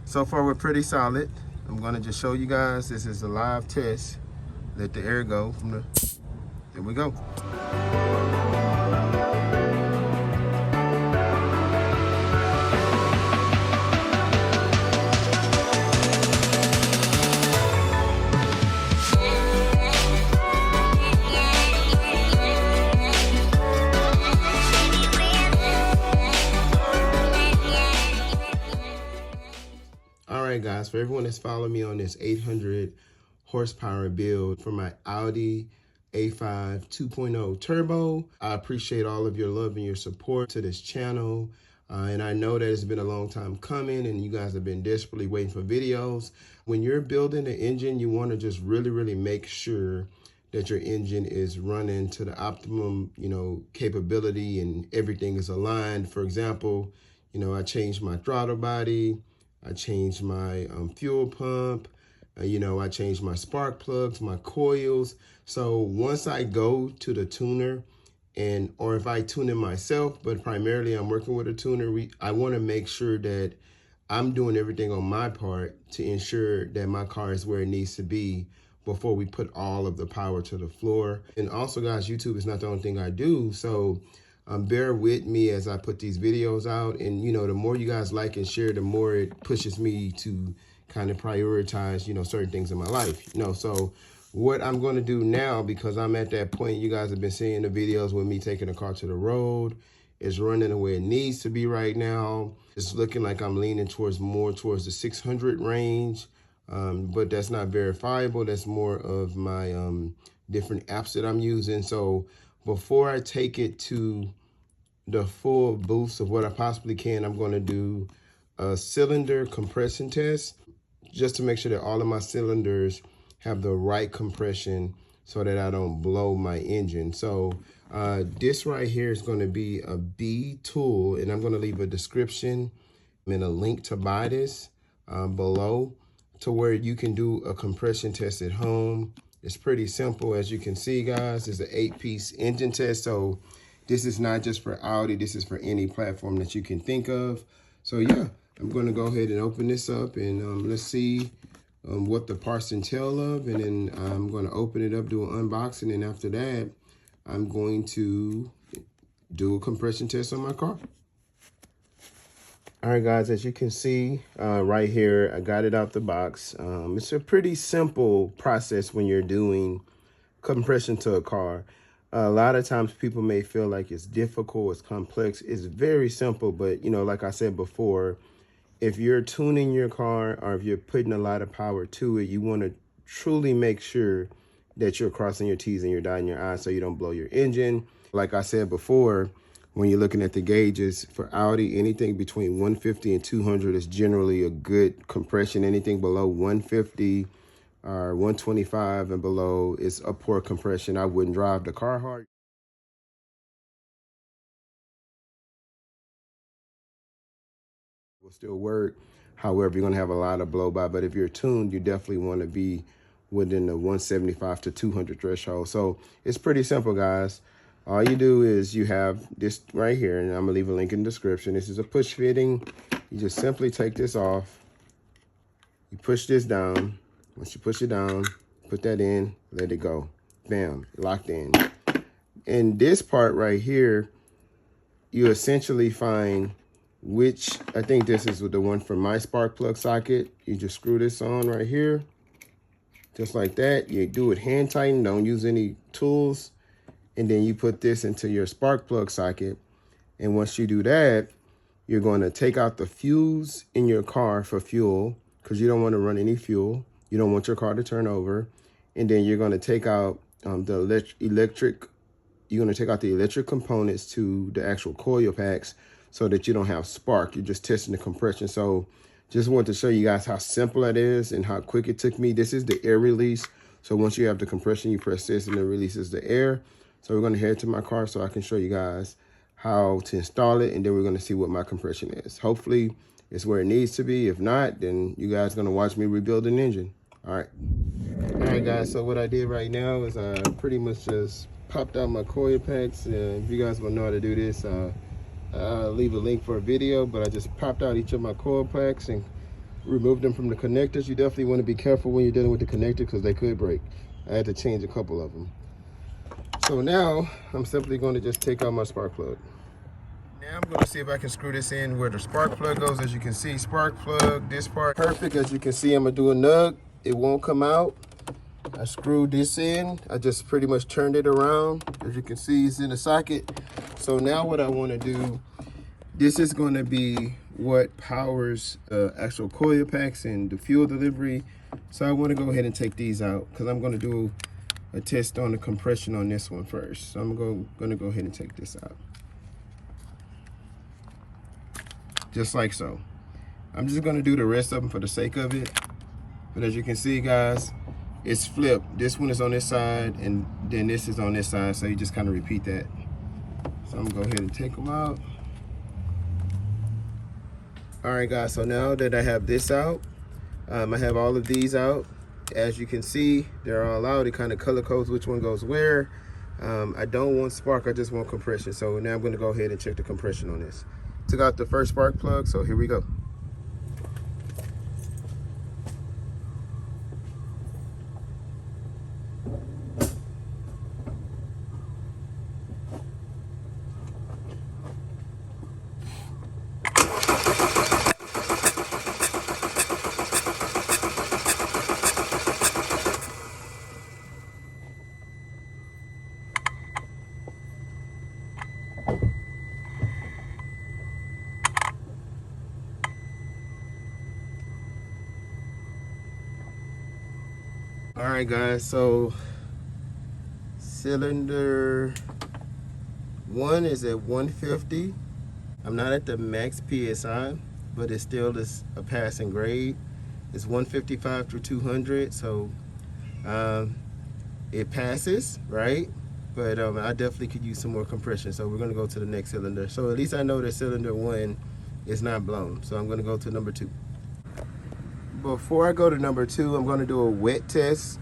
So far we're pretty solid. I'm gonna just show you guys, this is a live test. Let the air go from the, there we go. Alright guys, for everyone that's following me on this 800 horsepower build for my Audi A5 2.0 turbo, I appreciate all of your love and your support to this channel. And I know that it's been a long time coming and you guys have been desperately waiting for videos. When you're building an engine, you want to just really make sure that your engine is running to the optimum, capability and everything is aligned. For example, I changed my throttle body, I changed my fuel pump, I changed my spark plugs, my coils. So once I go to the tuner or if I tune it myself, but primarily I'm working with a tuner, I want to make sure that I'm doing everything on my part to ensure that my car is where it needs to be before we put all of the power to the floor. And also guys, YouTube is not the only thing I do. So bear with me as I put these videos out. And, the more you guys like and share, the more it pushes me to kind of prioritize, certain things in my life. So what I'm going to do now, because I'm at that point, you guys have been seeing the videos with me taking the car to the road. It's running the way it needs to be right now. It's looking like I'm leaning more towards the 600 range. But that's not verifiable. That's more of my different apps that I'm using. So before I take it to the full boost of what I possibly can, I'm going to do a cylinder compression test just to make sure that all of my cylinders have the right compression so that I don't blow my engine. So this right here is going to be a B tool, and I'm going to leave a description and a link to buy this below to where you can do a compression test at home. It's pretty simple. As you can see, guys, it's an 8-piece engine test. So this is not just for Audi. This is for any platform that you can think of. So yeah, I'm going to go ahead and open this up and let's see what the parts entail of. And then I'm going to open it up, do an unboxing. And after that, I'm going to do a compression test on my car. All right, guys, as you can see right here, I got it out the box. It's a pretty simple process when you're doing compression to a car. A lot of times people may feel like it's difficult, it's complex. It's very simple, but like I said before, if you're tuning your car or if you're putting a lot of power to it, you want to truly make sure that you're crossing your T's and you're dotting your I's so you don't blow your engine. Like I said before, when you're looking at the gauges for Audi, anything between 150 and 200 is generally a good compression. Anything below 150 or 125 and below is a poor compression. I wouldn't drive the car hard. Will still work. However, you're going to have a lot of blow by. But if you're tuned, you definitely want to be within the 175 to 200 threshold. So it's pretty simple, guys. All you do is you have this right here, and I'm gonna leave a link in the description. This is a push fitting. You just simply take this off. You push this down. Once you push it down, put that in, let it go. Bam, locked in. And this part right here, you essentially find which, I think this is the one for my spark plug socket. You just screw this on right here, just like that. You do it hand tighten, don't use any tools. And then you put this into your spark plug socket. And once you do that, you're going to take out the fuse in your car for fuel because you don't want to run any fuel. You don't want your car to turn over. And then you're going to take out the electric. You're going to take out the electric components to the actual coil packs so that you don't have spark. You're just testing the compression. So just wanted to show you guys how simple that is and how quick it took me. This is the air release. So once you have the compression, you press this and it releases the air. So we're going to head to my car so I can show you guys how to install it, and then we're going to see what my compression is. Hopefully it's where it needs to be. If not, then you guys are going to watch me rebuild an engine. All right, guys, so what I did right now is I pretty much just popped out my coil packs. If you guys want to know how to do this, I'll leave a link for a video, but I just popped out each of my coil packs and removed them from the connectors. You definitely want to be careful when you're dealing with the connector because they could break. I had to change a couple of them. So now I'm simply going to just take out my spark plug. Now I'm going to see if I can screw this in where the spark plug goes. As you can see, spark plug, this part perfect. As you can see, I'm going to do a nug. It won't come out. I screwed this in. I just pretty much turned it around. As you can see, it's in the socket. So now what I want to do, this is going to be what powers actual coil packs and the fuel delivery. So I want to go ahead and take these out because I'm going to do a test on the compression on this one first. So I'm going to go ahead and take this out. Just like so. I'm just going to do the rest of them for the sake of it. But as you can see, guys, it's flipped. This one is on this side and then this is on this side. So you just kind of repeat that. So I'm going to go ahead and take them out. All right, guys, so now that I have this out, I have all of these out. As you can see, they're all out. It kind of color codes which one goes where. I don't want spark, I just want compression. So now I'm going to go ahead and check the compression on this. Took out the first spark plug, so here we go. All right, guys, so cylinder 1 is at 150. I'm not at the max PSI, but it still is a passing grade. It's 155 through 200, so it passes, right? But I definitely could use some more compression, so we're gonna go to the next cylinder. So at least I know that cylinder 1 is not blown, so I'm gonna go to number 2. Before I go to number 2, I'm going to do a wet test.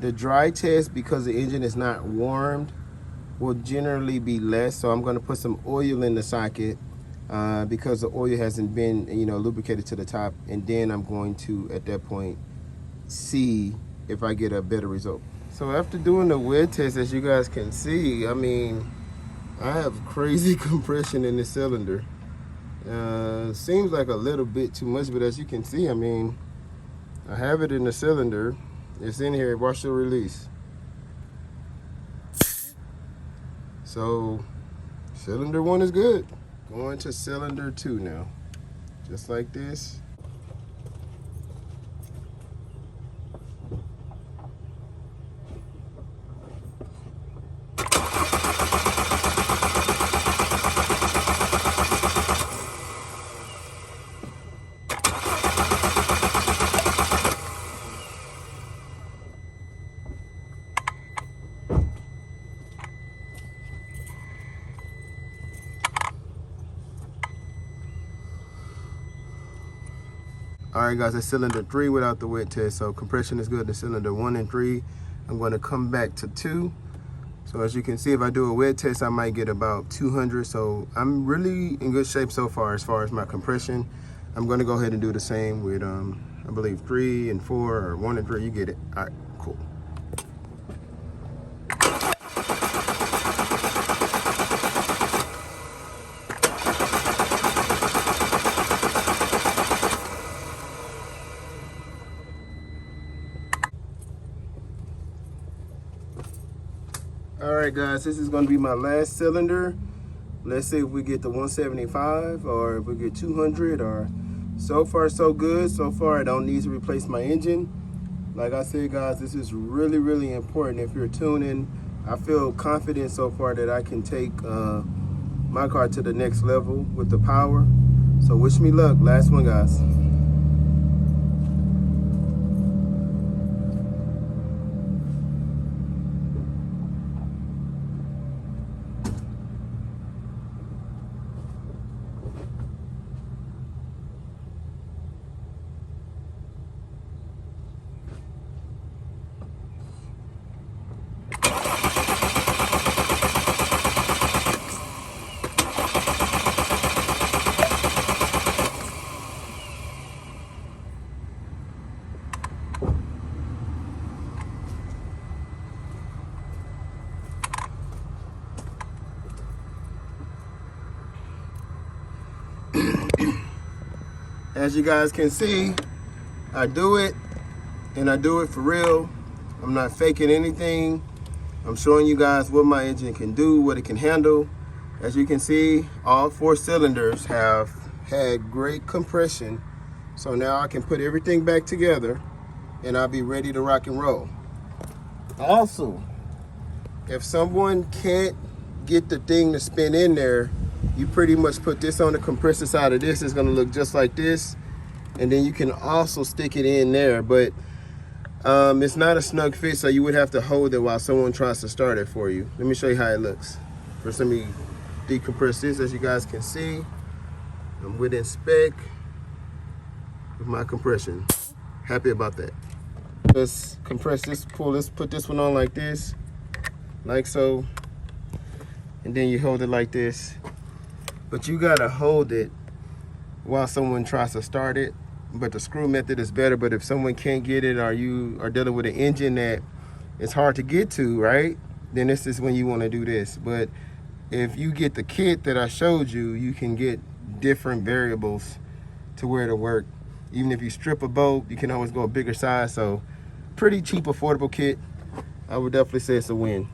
The dry test, because the engine is not warmed, will generally be less. So I'm going to put some oil in the socket because the oil hasn't been, lubricated to the top. And then I'm going to, at that point, see if I get a better result. So after doing the wet test, as you guys can see, I mean, I have crazy compression in the cylinder. Seems like a little bit too much, but as you can see, I mean, I have it in the cylinder. It's in here. Watch the release. So cylinder 1 is good. Going to cylinder 2 now. Just like this. All right, guys, that's cylinder 3 without the wet test. So compression is good in cylinder 1 and 3. I'm going to come back to 2. So as you can see, if I do a wet test, I might get about 200. So I'm really in good shape so far as my compression. I'm going to go ahead and do the same with, I believe 3 and 4 or 1 and 3. You get it. All right, cool. All right, guys, this is going to be my last cylinder. Let's see if we get the 175 or if we get 200. Or so far so good. So far I don't need to replace my engine. Like I said, guys, this is really, really important. If you're tuning, I feel confident so far that I can take my car to the next level with the power. So wish me luck. Last one, guys. As you guys can see, I do it, and I do it for real. I'm not faking anything. I'm showing you guys what my engine can do, what it can handle. As you can see, all 4 cylinders have had great compression. So now I can put everything back together and I'll be ready to rock and roll. Also, if someone can't get the thing to spin in there, you pretty much put this on the compressor side of this. It's gonna look just like this. And then you can also stick it in there, but it's not a snug fit, so you would have to hold it while someone tries to start it for you. Let me show you how it looks. First, let me decompress this. As you guys can see, I'm within spec with my compression. Happy about that. Let's compress this, pull this, put this one on like this, like so, and then you hold it like this. But you gotta hold it while someone tries to start it. But the screw method is better. But if someone can't get it, or you are dealing with an engine that it's hard to get to, right, then this is when you want to do this. But if you get the kit that I showed you, you can get different variables to where it'll work. Even if you strip a bolt, you can always go a bigger size. So pretty cheap, affordable kit. I would definitely say it's a win.